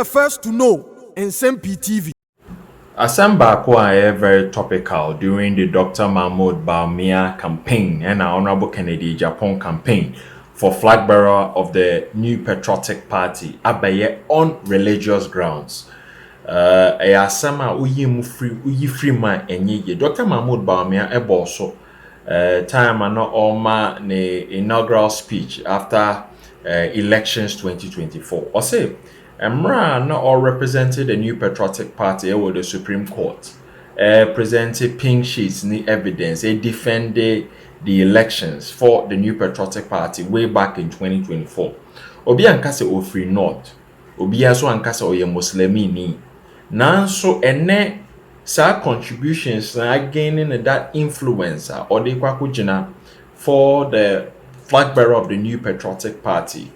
the first to know. Nsem-Pii TV. Baako a very topical during the Dr. Mahmoud Bawumia campaign and our Honorable Kennedy Japan campaign for flag bearer of the new patriotic party abaye on religious grounds. Asama uyi free man enye Dr. Mahmoud Bawumia eboso time ano oma ne inaugural speech after elections 2024. Or say Emra not all represented the new patriotic party with the Supreme Court. Presented pink sheets ni evidence. They defended the elections for the new patriotic party way back in 2024. Obi ankase ofri north. Obi aso ankase oye Muslimi ni. Nanso ene sa contributions na gaining that influencer or de kwa kujina for the flag bearer of the new patriotic party.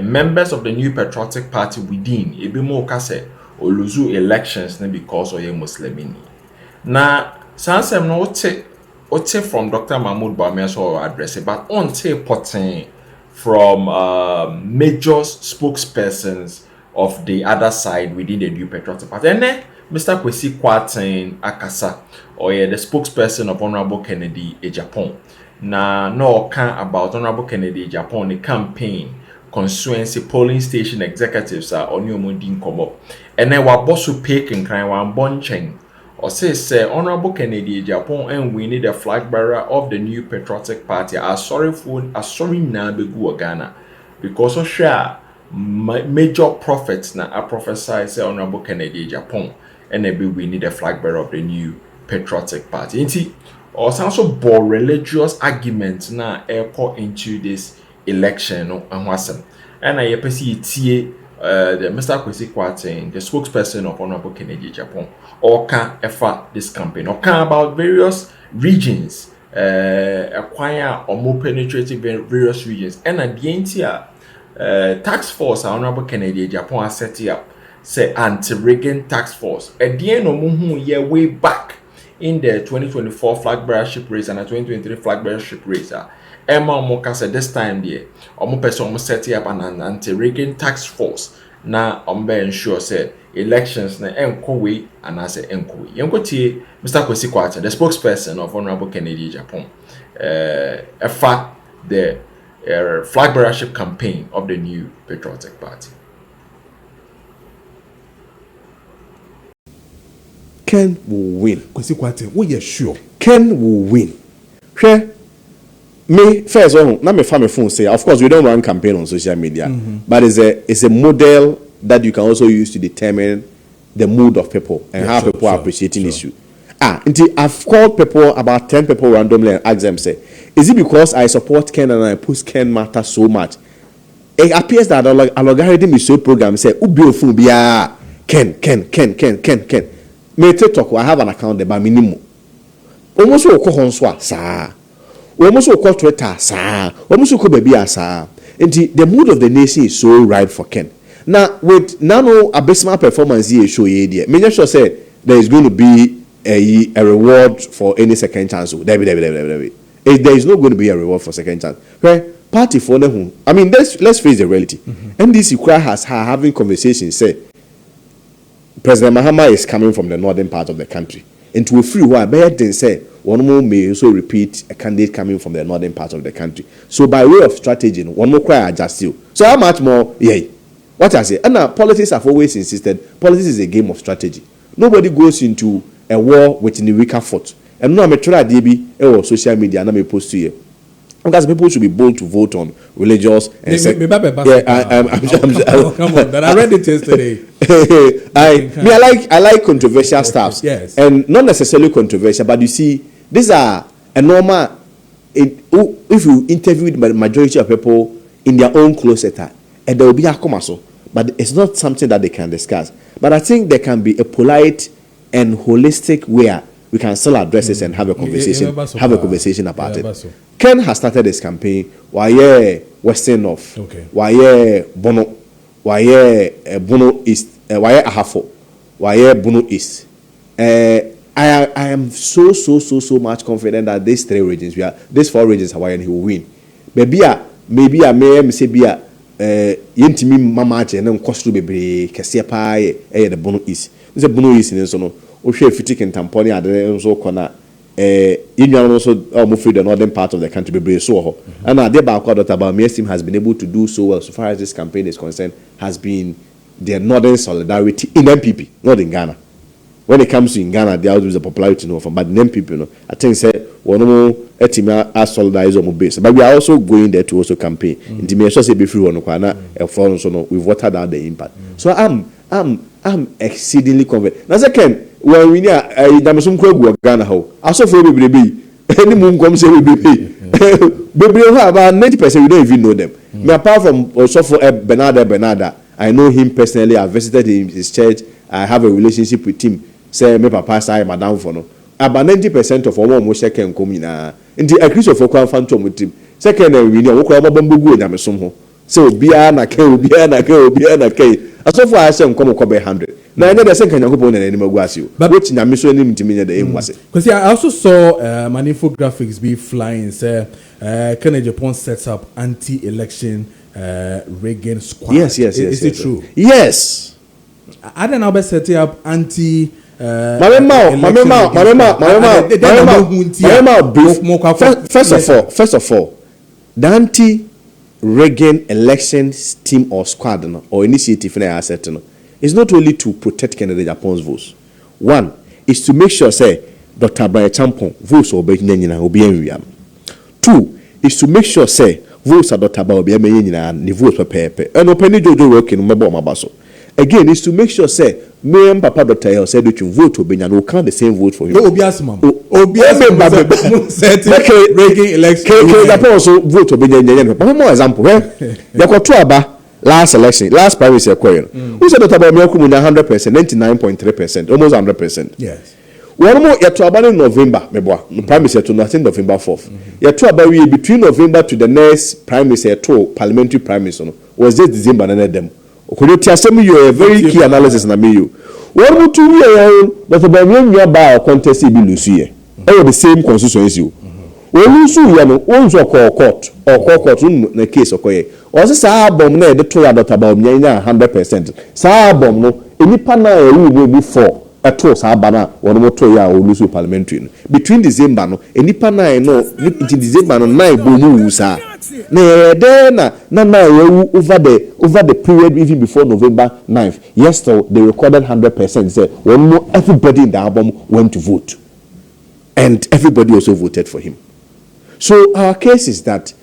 Members of the new patriotic party within ebimo kase oluzu elections because oye Muslimini. Na sansem no ote from Dr. Mahmoud Bawumia so address but on potting from major spokespersons of the other side within the new patriotic party. And then Mr. Kwesi Kwarteng Akasa oye the spokesperson of Honorable Kennedy Japan. Na no can about Honorable Kennedy Japan the campaign constituency polling station executives are on your mundin come up. And then what boss who pick and cry one bunching or say Honorable Kennedy Japan and we need a flag bearer of the new patriotic party are sorry now be Ghana because of share major prophets now I prophesy say Honorable Kennedy Japan and then we need a flag bearer of the new patriotic party. Inti or also bore religious arguments now echo into this election and wasn't. And I see the Mr. Kwesi Kwarteng, the spokesperson of Honorable Kennedy Japan, or can effort this campaign, or can about various regions, acquire or more penetrating various regions. And at the entire task force, Honorable Kennedy Japan has set up, say anti-Reagan task force. At the end of Muhu year way back in the 2024 flag bearership race and the 2023 flag bearership race. Emma Moka said this time there, omo person almost set up an anti-Reagan task force. Na ombe ensure said elections na enkowe and I say enkowe. Yenkotie Mr. Kwesi Kwarteng, the spokesperson of Honorable Kennedy Japan, the flag bearership campaign of the new patriotic party. Ken will win. Kwesi Kwarteng, we are sure. Ken will win. Sure. Me first on now me phone say of course we don't run campaign on social media, but it's a model that you can also use to determine the mood of people and how people are appreciating issue. Until I've called people about 10 people randomly and asked them say, is it because I support Ken and I push Ken matter so much? It appears that an algorithm is so programmed say Ken. Me TikTok I have an account there by minimum. Almost sir. Almost call Twitter, sir. Almost call baby, sir. And the mood of the nation is so right for Ken. Now, with nano abysmal performance here, show ye. Many sure say there is going to be a reward for any second chance. There is not going to be a reward for second chance. Right? Party for them. I mean, let's face the reality. NDC Kra has having conversations. Say President Mahama is coming from the northern part of the country. Into a free while, but then say one more may also repeat a candidate coming from the northern part of the country. So by way of strategy, one more cry adjust you. So how much more? Yeah. What I say? And now politics have always insisted politics is a game of strategy. Nobody goes into a war with the weaker foot. And now I'm a try DB or social media and I'm a post to you. Because people should be bold to vote on religious and come on, but I read it yesterday. I like controversial stuff. Yes. And not necessarily controversial, but you see, these are a normal if you interview the majority of people in their own closet, and there will be a commercial, but it's not something that they can discuss. But I think there can be a polite and holistic way we can still address this and have a conversation about it. Ken has started his campaign. Why Western North? Why Bono? Why Bono East? Why Ahafo? Why Bono East? I am so much confident that these four regions Hawaiian he will win. Maybe I may say yentimi mama ache na nkosoro bebre kese pa the Bono East. This is Bono East nso no o hwe fitik ntamponi ade nso kona India also almost the northern part of the country bebre so ho. And ade ba kwa Dr. Bawumia team has been able to do so well so far as this campaign is concerned has been their northern solidarity in MPP, not in Ghana. When it comes to in Ghana, they always the popularity no from, but in MPP, I think say one more team are solidarized on base. But we are also going there to also campaign. In the measure say before on Kwana, we've watered out the impact. So I'm exceedingly confident. Now second, when we near Damasum Krogu Ghana how I saw for baby. Any moon comes say baby. Baby about 90% we don't even know them. Apart from also for Bernarda. I know him personally. I visited his church. I have a relationship with him. Say me papa say madam for no. About 90% of all mo second come in nti a Christopher kwa phantom with him. Second we know wo kwa mabambugu nyamesom ho. Say obia na kai As of I say come ko be 100. Na anya the second yakopon na anim agu ase o. But which nyameso anim ntimi nya the aim wase. Because I also saw an infographics be flying say Kenya Japan sets up anti-election Reagan squad. Yes. Is it true? Yes. I don't know about setting up anti. First of all, the anti-Reagan elections team or squad or initiative is not only to protect Kennedy Japan's votes. One is to make sure say Dr. Brian Champon votes or be. Two is to make sure say votes are Dr. Bawumia the votes per pepe. And open Jojo working mabaso. Again, is to make sure say me and Papa Dr. El said that you vote to Benyan will count the same vote for you. Obiasma Reagan election. Can also vote to Benyan. But more example, you got two about last election, last primary acquired. Who said Dr. Bawumia 100%, 99.3%, almost 100%. Yes. One more yet to about in November, the primary to nothing November 4th. Yet to about between November to the next primary to parliamentary primary was just December and them. Could you tell me you a very key analysis na me you? One more 2 years, but the Bawumia bar contest be Lucia. All the same constituency. When you sue you owns or court in the case of Koye. Or this album near the toy Dr. Bawumia 100%. Sabom no any pana will be 4. A toss Abana, one more toya or lose parliamentary. Between December, no, any pana no, December, no, 9 bonusa. Nay, then, over the period even before November 9th. Yes, so they recorded 100%. Said one more, everybody in the album went to vote, and everybody also voted for him. So our case is that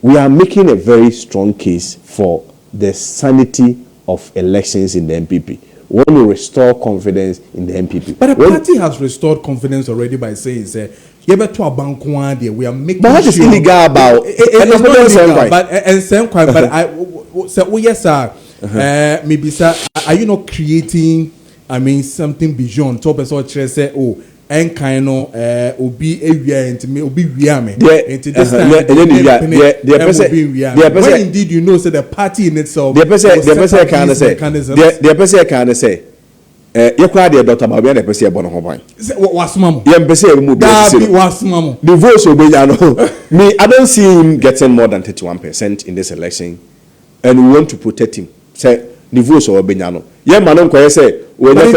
we are making a very strong case for the sanity of elections in the MPP. We want to restore confidence in the MPP. But the party has restored confidence already by saying, we are making but what is illegal about it's not illegal, but yes, sir. Maybe, sir, are you not creating, something beyond top of such say, oh, and kind of be area into me, be when indeed you know, say the party in itself, the person can say, you cried your Dr. Bawumia, the person born home. What's mama? The votes will be me. I don't see him getting more than 31% in this election, and we want to protect him. Say the votes will be no. Yeah, man, say when you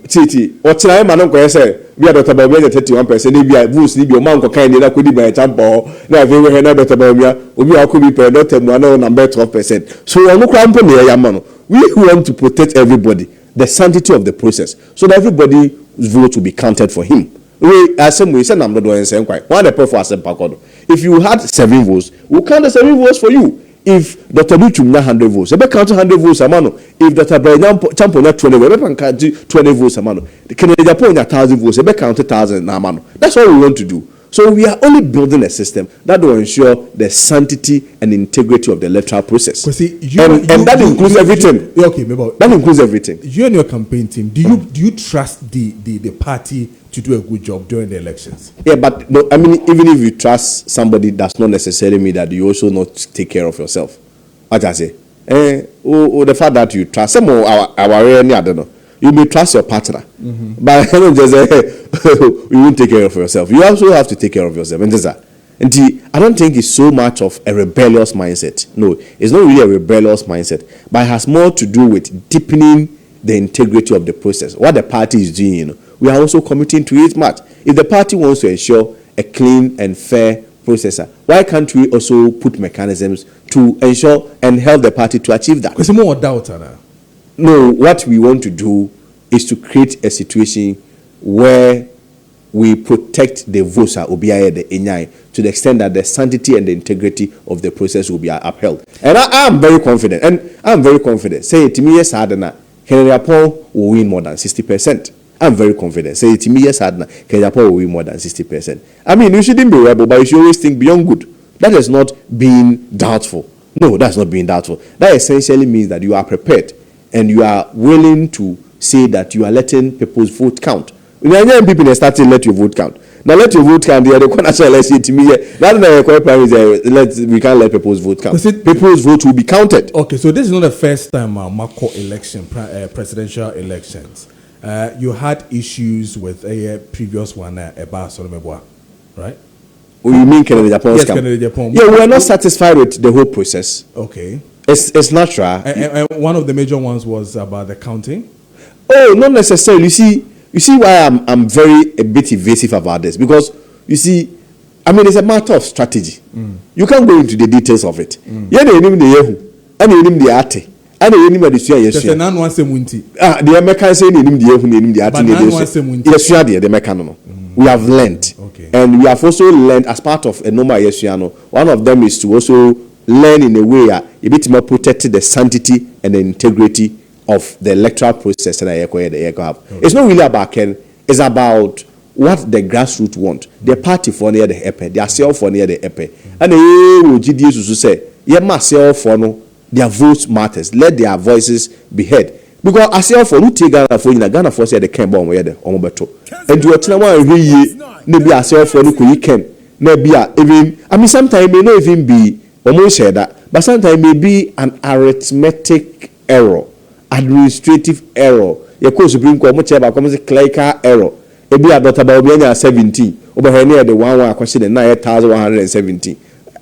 Titi, what's the man say? We are Dr. Bawumia 31%. If you are votes, if your man kind of could be by example, now we will have Dr. Bawumia, we are could be per number 12%. So I'm not man. We want to protect everybody, the sanctity of the process, so that everybody's vote will be counted for him. We as we said, I'm not doing the quite. One the for Nsem-Pii. If you had 7 votes, we'll count the 7 votes for you. If Dr. Luchum na 100 votes, we count 100 votes amano. If Dr. Brian Champon na 20 votes, we count 20 votes amano. The Kennedy Japan na 1,000 votes, we count 1,000 na amano. That's all we want to do. So we are only building a system that will ensure the sanctity and integrity of the electoral process. And that includes everything. Okay, that includes everything. You and your campaign team, do you trust the party to do a good job during the elections? Yeah, but no, even if you trust somebody, does not necessarily mean that you also not take care of yourself. What I say? The fact that you trust some of our I don't know. You may trust your partner, but I don't just you won't take care of yourself. You also have to take care of yourself. And And I don't think it's so much of a rebellious mindset. No, it's not really a rebellious mindset, but it has more to do with deepening the integrity of the process. What the party is doing, we are also committing to it much. If the party wants to ensure a clean and fair process, why can't we also put mechanisms to ensure and help the party to achieve that? Because more doubt, Anna. No, what we want to do is to create a situation where we protect the votes to the extent that the sanctity and the integrity of the process will be upheld. And I am very confident. Say it to me, yes, Kennedy Paul will win more than 60%. I'm very confident. Say it to me, yes, Kennedy Paul will win more than 60%. I mean, you shouldn't be rebel, but you should always think beyond good. That is not being doubtful. No, that's not being doubtful. That essentially means that you are prepared and you are willing to say that you are letting people's vote count. Nigerian people are starting to let your vote count. Now let your vote count. The national election to me. That's not a primary. We can't let people's vote count. People's vote will be counted. Okay, so this is not the first time Mako election, presidential elections. You had issues with a previous one, right? Oh, you mean Kennedy Japan? Yes, Kennedy Japan. Yeah, we are not satisfied with the whole process. Okay. It's natural. And one of the major ones was about the counting. Oh, not necessarily. You see why I'm very a bit evasive about this, because you see, I mean, it's a matter of strategy. You can't go into the details of it. Yeah, they name the yehu, and they name the ate, and they name the suya yesu. The nan one semunti. The Americans say they name the yehu, they name the ate. But nan one semunti. Yesu the American. We have learned, and we have also learned as part of a normal yesu. One of them is to also learn in a way a bit more protect the sanctity and the integrity of the electoral process that I have. It's not really about Ken, it's about what the grassroots want. The party for near the EP, their self for near the EP. And the GDS to say, yeah, myself for no, their votes matters. Let their voices be heard. Because I say for who take Ghana for in Ghana for say the Ken bomb where the Omobeto. And to a time maybe I say for no can maybe even I mean sometimes it may not even be almost said that, but sometimes it may be an arithmetic error. Administrative error. You could Supreme Court much about common clerical error. It be about 17. Over here the one question 9,117.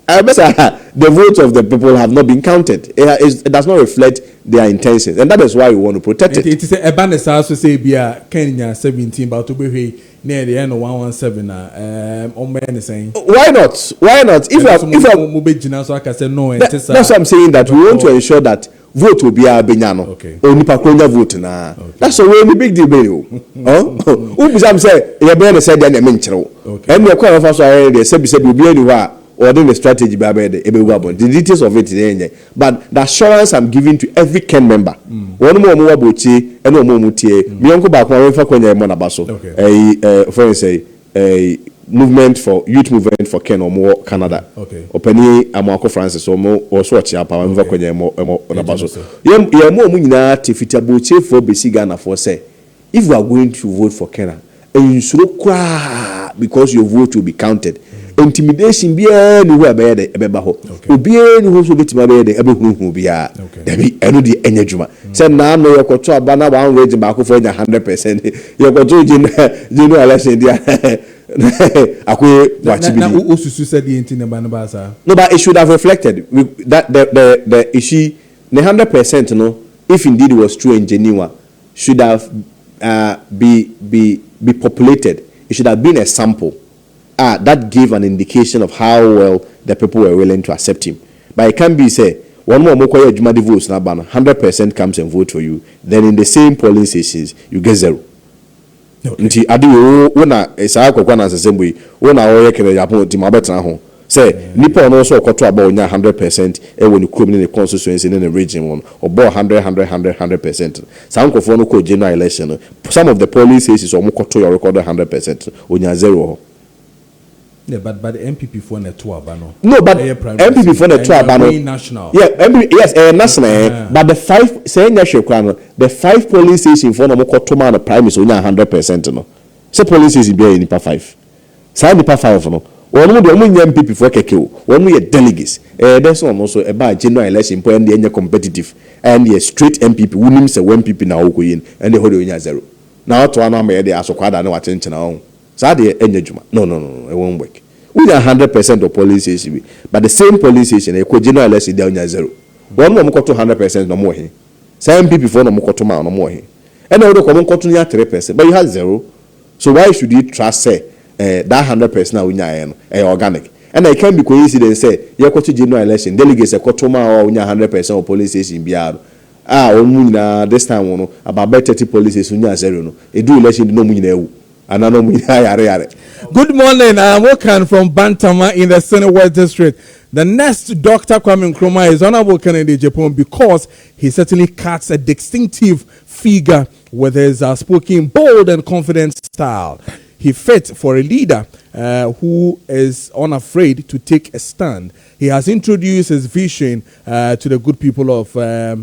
The votes of the people have not been counted. It does not reflect their intentions, and that is why we want to protect it. It is a banner also say be a Kenya 17, but to be near the end of 117. Why not? Why not? That's what I'm saying. That we want to ensure that vote will be a benyano. Only pakonya vote na. That's a really big deal. Who some say you be said then menchero. And we quite of already said will be anywhere. Or then the strategy the details of it, but the assurance I'm giving to every Ken member. One more bochi and no more mutie. Me uncle back one for Kenya Monabaso. For instance, a movement for youth movement for Ken or more Canada. Opening Amako Francis or more or swatch up and for Kenya Monabaso. Yeah, more munina tifita bochi for Besigana for say if we are going to vote for Kenya and you should cry because your vote will be counted. Intimidation be anywhere by the Ebebaho. Will be any who bit my bed, Ebehu be a the energy. Said now, no, your control banner one wage back for 100%. Your control, you know, election there. No, but it should have reflected that the issue, the 100%, no, if indeed it was true and genuine, should have be populated. It should have been a sample. That gave an indication of how well the people were willing to accept him. But it can be say one more Mokoya Jumadi votes now, 100% comes and vote for you. Then in the same polling stations, you get 0. Nti adi wona esa akokwa na assembly wona wo yekere Japan ti mabeta ho say nipa no so okoto aba onya 100% e woni krom ne constituency ne region one obo 100% sankofo no ko general election. Some of the polling stations omokoto your record 100% onya 0 ho. Yeah, but the MPP for the tour bano. No, but MPP for the tour bano. National. Yeah, yes, national. But the 5 saying national crown, the 5 polling stations for no kotoma the prime is only 100% no. So polling station be in 5. Say nipa 5 no. One more the MPP for keke. One more delegates. There's also about general election point the competitive and the straight MPP. We name say MPP na okoyin and the hold onya 0. Now to one am dey asokwada na watenche na on. No, it won't work. We are 100% of police station, but the same police station, a general election, they are 0. One more to 100% no more. Some people before no more to no more. And I would come to 3%, but you have 0. So why should you trust say that 100% now in organic? And I can be coincidence say you go to general election, delegates a kotoma or 100% of police station biaro. This time about better 30 police station 0. A do election no munye. Good morning. I'm Wokan from Bantama in the Senate West District. The next Dr. Kwame Nkrumah is Honorable Kennedy Japan because he certainly cuts a distinctive figure with his spoken, bold and confident style. He fit for a leader who is unafraid to take a stand. He has introduced his vision to the good people of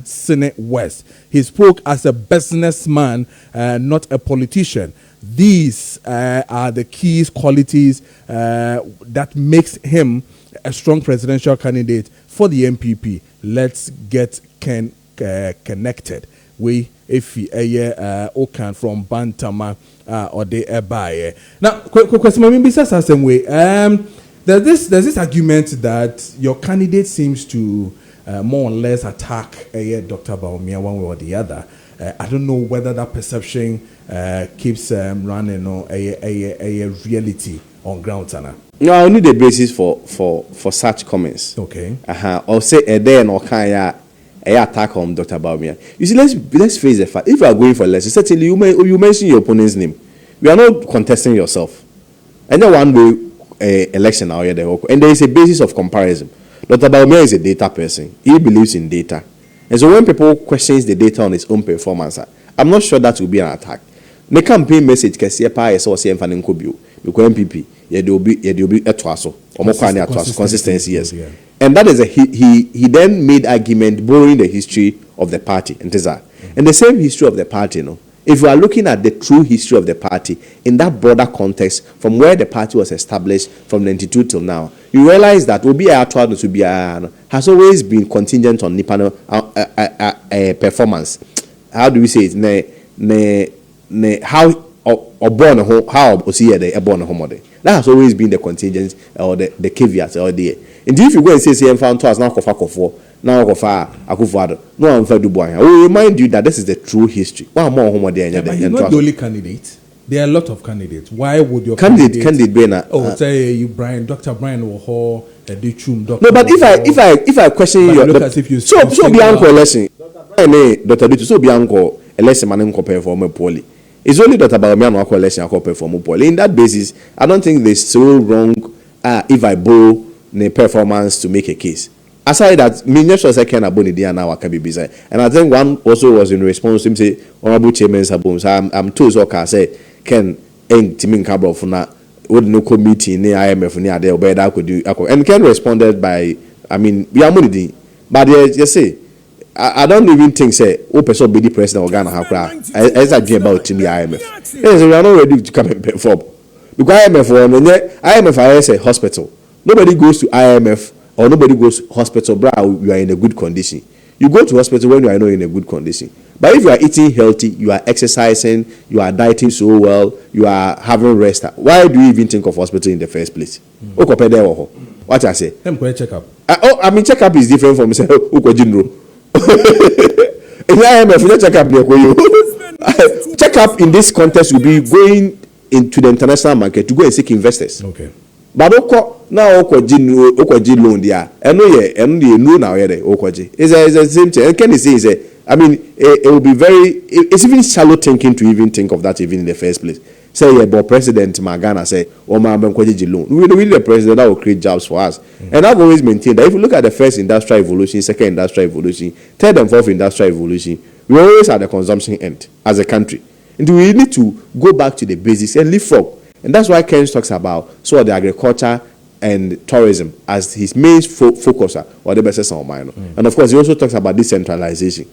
Senate West. He spoke as a businessman, not a politician. These are the key qualities that makes him a strong presidential candidate for the MPP. Let's get connected. We Okan from Bantama or the Ebaye. Now, question maybe says the same way. There's this argument that your candidate seems to more or less attack Dr. Bawumia one way or the other. I don't know whether that perception keeps running or a reality on ground, Sana. No, I need a basis for such comments. Okay. Or say a day and okay, attack on Dr. Bawumia. You see, let's face the fact. If you are going for election, certainly you mention your opponent's name. You are not contesting yourself. And then one way election now, and there is a basis of comparison. Dr. Bawumia is a data person. He believes in data. And so when people questions the data on his own performance, I'm not sure that will be an attack. The campaign message can see a pie so see and Nkobio because MPP there will be a twaso or consistency, yes. Yeah. And that is he then made argument borrowing the history of the party and the same history of the party, if you are looking at the true history of the party in that broader context from where the party was established from 92 till now, you realize that Obi Atwado to be has always been contingent on Nipano performance. How do we say it? How that has always been the contingent or the caveat or the. And if you go and say found to us now now no one for Dubois. I will remind you that this is the true history. One more homo there. But you're not the only candidate. There are a lot of candidates. Why would your candidate be na? Say you Dr. Brian or Dr. No, but if I question you, look as if you so be uncle election. Dr. Brian, Dr. Dutu, so be uncle election man compare for me poorly. It's only Dr. Bawumia no election I compare for me poorly. In that basis, I don't think there's so wrong if I borrow the performance to make a case. Aside that, me just was second about the day now can be busy. And I think one also was in response to him say, Honorable Chairman Sabum, so I'm told so can say, Ken Timin Cabro for now would no committee near IMF near there, but I could do. And Ken responded by, I mean, we are money, but you say, I don't even think say, oh, person be the president of Ghana, how crap. As I dream about Timmy IMF. Yes, we are not ready to come and perform. Because IMF I say hospital. Nobody goes to IMF. Or nobody goes to hospital, you are in a good condition. You go to hospital when you are not in a good condition. But if you are eating healthy, you are exercising, you are dieting so well, you are having rest. Why do you even think of hospital in the first place? What I say? Check up. I mean, check up is different from say, check up in this context will be going into the international market to go and seek investors. Okay. But now Okoji loan there. And no now Okoji. It's the same thing. And can you say I mean it will be very it's even shallow thinking to even think of that even in the first place. Say but President Magana say Okoji loan. We really the president that will create jobs for us. And I've always maintained that if you look at the first industrial revolution, second industrial revolution, third and fourth industrial revolution, we always at the consumption end as a country. And we need to go back to the basics and leapfrog. And that's why Ken talks about so the agriculture and tourism as his main focus or the best on mine. And of course, he also talks about decentralization.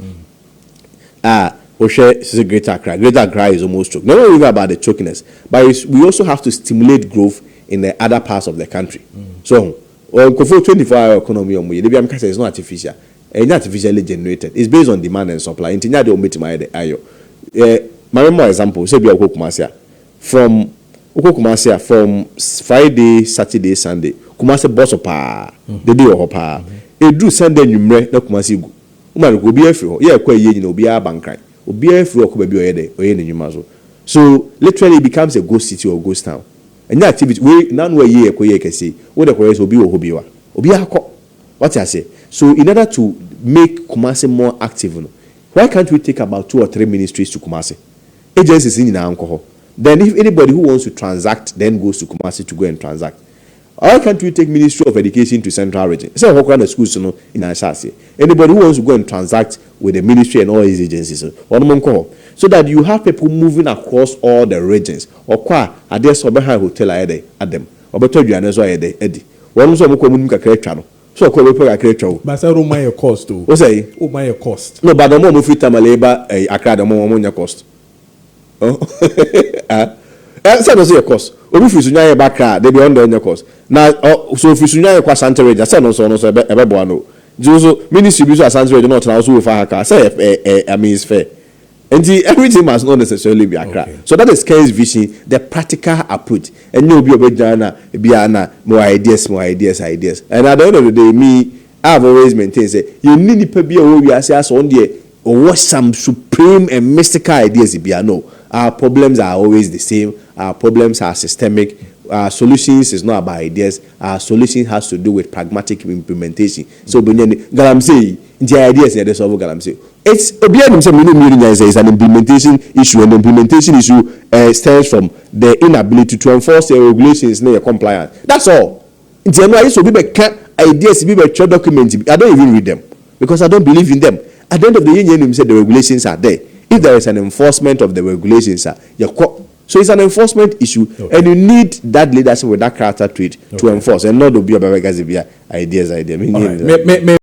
Greater Accra is almost choke. Not only about the chokiness, but we also have to stimulate growth in the other parts of the country. So, 24-hour economy, it's not artificial. It's not artificially generated. It's based on demand and supply. My more example, say from Oko Kumasi from Friday, Saturday, Sunday. Kumasi boss pa. The day of pa. E do Sunday numre na Kumasi go. Uma go be afro. Yeah, kwa ye no be a bankran. Obi afro ko be oyede oye nyuma so. So literally it becomes a ghost city or ghost town. And that activity we none where ye kwa ye kesi. Wo the kwa obi wo hobi wa. Obi akọ. What I say? So in order to make Kumasi more active, why can't we take about 2 or 3 ministries to Kumasi? Agencies in alcohol. Then if anybody who wants to transact then goes to Kumasi to go and transact. Why can't we take Ministry of Education to Central Region? So what kind of schools in Ansasi? Anybody who wants to go and transact with the ministry and all these agencies, so that you have people moving across all the regions. Or qua are there some hotel at them? Or better you are Eddie. One of them come channel. So we put a create show. But I don't mind your cost too. What's say? Oh, my cost. No, but the more free time labor, I cried the more money cost. Oh, that's not your cost. Or if you sunya back, they be under your cost. Now, so if you sunya kwa Santa Rage, I said no, so no, so everyone. Joso ministry be so Santa Rage not also with a car. Say, I mean, it's fair. And everything must not necessarily be a crack. Okay. So that is Ken's vision, the practical approach. And you'll be a bit more ideas. And at the end of the day, me, I've always maintained say you need to be a we are on the or what some supreme and mystical ideas. No, our problems are always the same. Our problems are systemic. Our solutions is not about ideas. Our solution has to do with pragmatic implementation. So, Galamsey, the ideas that they solve Galamsey. It's is an implementation issue, and the implementation issue stems from the inability to enforce the regulations near compliance. That's all. In general, so people can't ideas, people try documents. I don't even read them because I don't believe in them. At the end of the year, said the regulations are there. If there is an enforcement of the regulations, so it's an enforcement issue, okay. And you need that leadership with that character trait to enforce, and not to be a ideas. Right.